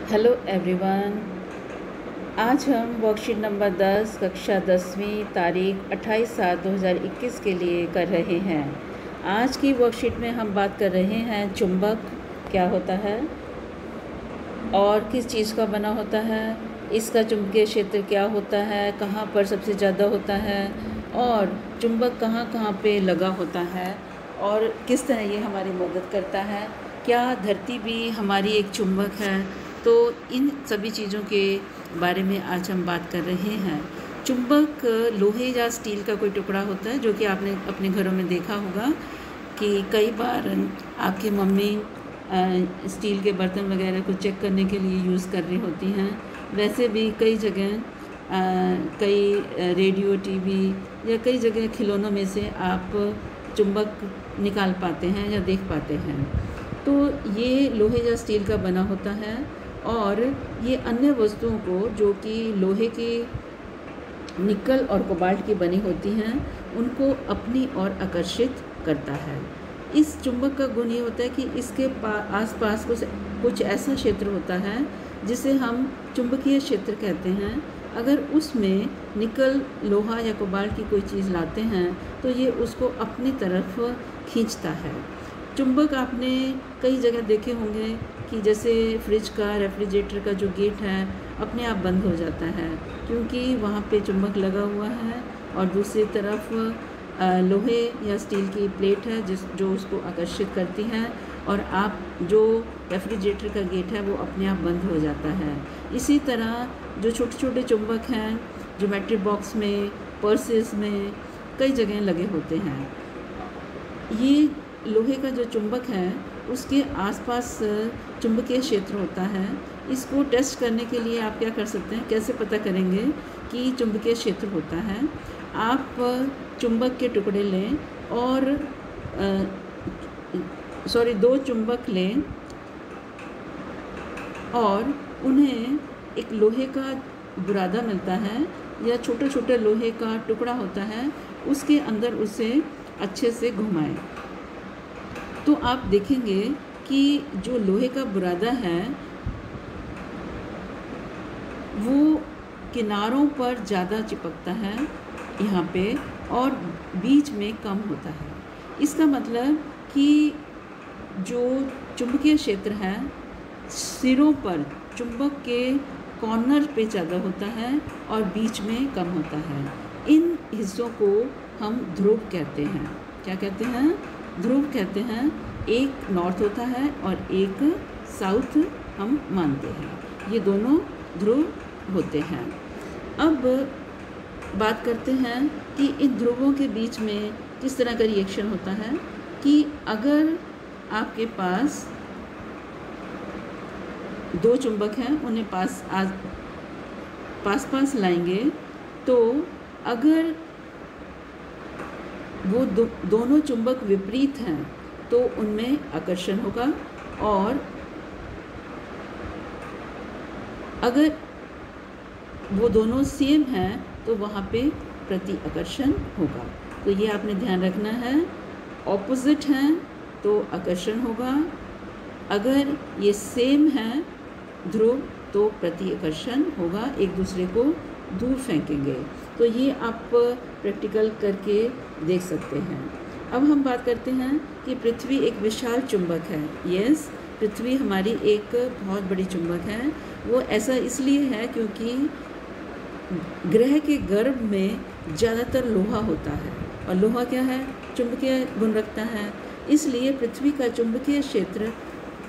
Hello everyone. आज हम worksheet number 10 कक्षा 10वीं तारीख 28/7/2021 के लिए कर रहे हैं। आज की वर्कशीट में हम बात कर रहे हैं चुंबक क्या होता है और किस चीज़ का बना होता है, इसका चुंबकीय क्षेत्र क्या होता है, कहाँ पर सबसे ज़्यादा होता है और चुंबक कहाँ कहाँ पे लगा होता है और किस तरह ये हमारी मदद करता है। क्या धरती भी हमारी एक चुंबक है? तो इन सभी चीज़ों के बारे में आज हम बात कर रहे हैं। चुंबक लोहे या स्टील का कोई टुकड़ा होता है जो कि आपने अपने घरों में देखा होगा कि कई बार आपकी मम्मी स्टील के बर्तन वगैरह को चेक करने के लिए यूज़ कर रही होती हैं। वैसे भी कई जगह कई रेडियो, टीवी या कई जगह खिलौनों में से आप चुंबक निकाल पाते हैं या देख पाते हैं। तो ये लोहे या स्टील का बना होता है और ये अन्य वस्तुओं को जो कि लोहे की, निकल और कोबाल्ट की बनी होती हैं उनको अपनी ओर आकर्षित करता है। इस चुंबक का गुण ये होता है कि इसके आसपास कुछ ऐसा क्षेत्र होता है जिसे हम चुंबकीय क्षेत्र कहते हैं। अगर उसमें निकल, लोहा या कोबाल्ट की कोई चीज़ लाते हैं तो ये उसको अपनी तरफ खींचता है। चुंबक आपने कई जगह देखे होंगे कि जैसे फ्रिज का, रेफ्रिजरेटर का जो गेट है अपने आप बंद हो जाता है क्योंकि वहाँ पे चुंबक लगा हुआ है और दूसरी तरफ लोहे या स्टील की प्लेट है जो उसको आकर्षित करती है और आप जो रेफ्रिजरेटर का गेट है वो अपने आप बंद हो जाता है। इसी तरह जो छोटे छोटे चुंबक हैं ज्योमेट्री बॉक्स में, पर्सेस में कई जगह लगे होते हैं। ये लोहे का जो चुंबक है उसके आसपास चुंबकीय क्षेत्र होता है। इसको टेस्ट करने के लिए आप क्या कर सकते हैं, कैसे पता करेंगे कि चुंबकीय क्षेत्र होता है? आप चुंबक के टुकड़े लें और दो चुंबक लें और उन्हें एक लोहे का बुरादा मिलता है या छोटा छोटा लोहे का टुकड़ा होता है, उसके अंदर उसे अच्छे से घुमाएं तो आप देखेंगे कि जो लोहे का बुरादा है वो किनारों पर ज़्यादा चिपकता है यहाँ पे और बीच में कम होता है। इसका मतलब कि जो चुंबकीय क्षेत्र है सिरों पर चुंबक के कॉर्नर पे ज़्यादा होता है और बीच में कम होता है। इन हिस्सों को हम ध्रुव कहते हैं। क्या कहते हैं? ध्रुव कहते हैं। एक नॉर्थ होता है और एक साउथ हम मानते हैं। ये दोनों ध्रुव होते हैं। अब बात करते हैं कि इन ध्रुवों के बीच में किस तरह का रिएक्शन होता है कि अगर आपके पास दो चुंबक हैं उन्हें पास लाएंगे तो अगर वो दोनों चुंबक विपरीत हैं तो उनमें आकर्षण होगा और अगर वो दोनों सेम हैं तो वहाँ पे प्रति आकर्षण होगा। तो ये आपने ध्यान रखना है। ऑपोजिट हैं तो आकर्षण होगा, अगर ये सेम हैं ध्रुव तो प्रति आकर्षण होगा, एक दूसरे को दूर फेंकेंगे। तो ये आप प्रैक्टिकल करके देख सकते हैं। अब हम बात करते हैं कि पृथ्वी एक विशाल चुंबक है। यस, पृथ्वी हमारी एक बहुत बड़ी चुंबक है। वो ऐसा इसलिए है क्योंकि ग्रह के गर्भ में ज़्यादातर लोहा होता है और लोहा क्या है? चुंबकीय गुण रखता है। इसलिए पृथ्वी का चुंबकीय क्षेत्र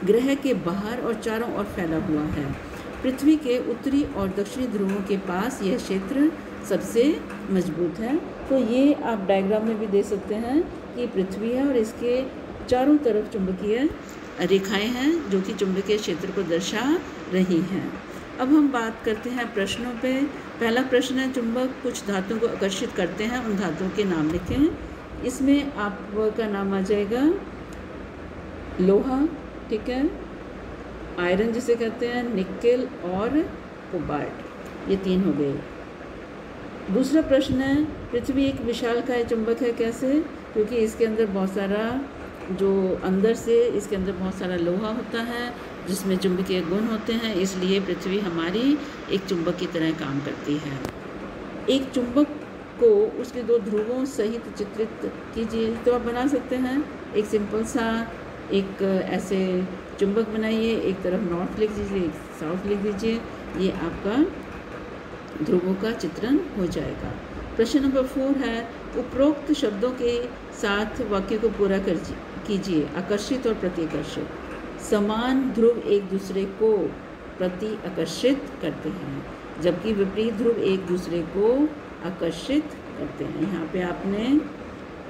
ग्रह के बाहर और चारों ओर फैला हुआ है। पृथ्वी के उत्तरी और दक्षिणी ध्रुवों के पास यह क्षेत्र सबसे मजबूत है। तो ये आप डायग्राम में भी देख सकते हैं कि पृथ्वी है और इसके चारों तरफ चुंबकीय रेखाएं हैं जो कि चुंबकीय क्षेत्र को दर्शा रही हैं। अब हम बात करते हैं प्रश्नों पे। पहला प्रश्न है, चुंबक कुछ धातुओं को आकर्षित करते हैं, उन धातुओं के नाम लिखें। इसमें आपका नाम आ जाएगा लोहा, ठीक है, आयरन जिसे कहते हैं, निकेल और कोबाल्ट, ये तीन हो गए। दूसरा प्रश्न है, पृथ्वी एक विशालकाय चुंबक है। कैसे? क्योंकि इसके अंदर बहुत सारा जो अंदर से इसके अंदर बहुत सारा लोहा होता है जिसमें चुंबकीय गुण होते हैं, इसलिए पृथ्वी हमारी एक चुंबक की तरह काम करती है। एक चुंबक को उसके दो ध्रुवों सहित चित्रित कीजिए तो आप बना सकते हैं। एक सिंपल सा एक ऐसे चुंबक बनाइए, एक तरफ नॉर्थ लिख दीजिए, एक साउथ लिख दीजिए, ये आपका ध्रुवों का चित्रण हो जाएगा। प्रश्न नंबर 4 है, उपरोक्त शब्दों के साथ वाक्य को पूरा कीजिए। आकर्षित और प्रतिकर्षित। समान ध्रुव एक दूसरे को प्रति आकर्षित करते हैं, जबकि विपरीत ध्रुव एक दूसरे को आकर्षित करते हैं। यहाँ पे आपने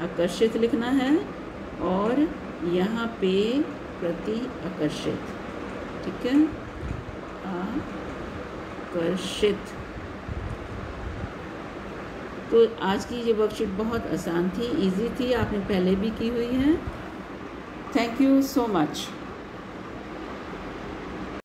आकर्षित लिखना है और यहाँ पे प्रति आकर्षित, ठीक है, आकर्षित। तो आज की ये वर्कशीट बहुत आसान थी, इजी थी, आपने पहले भी की हुई है। Thank you so much.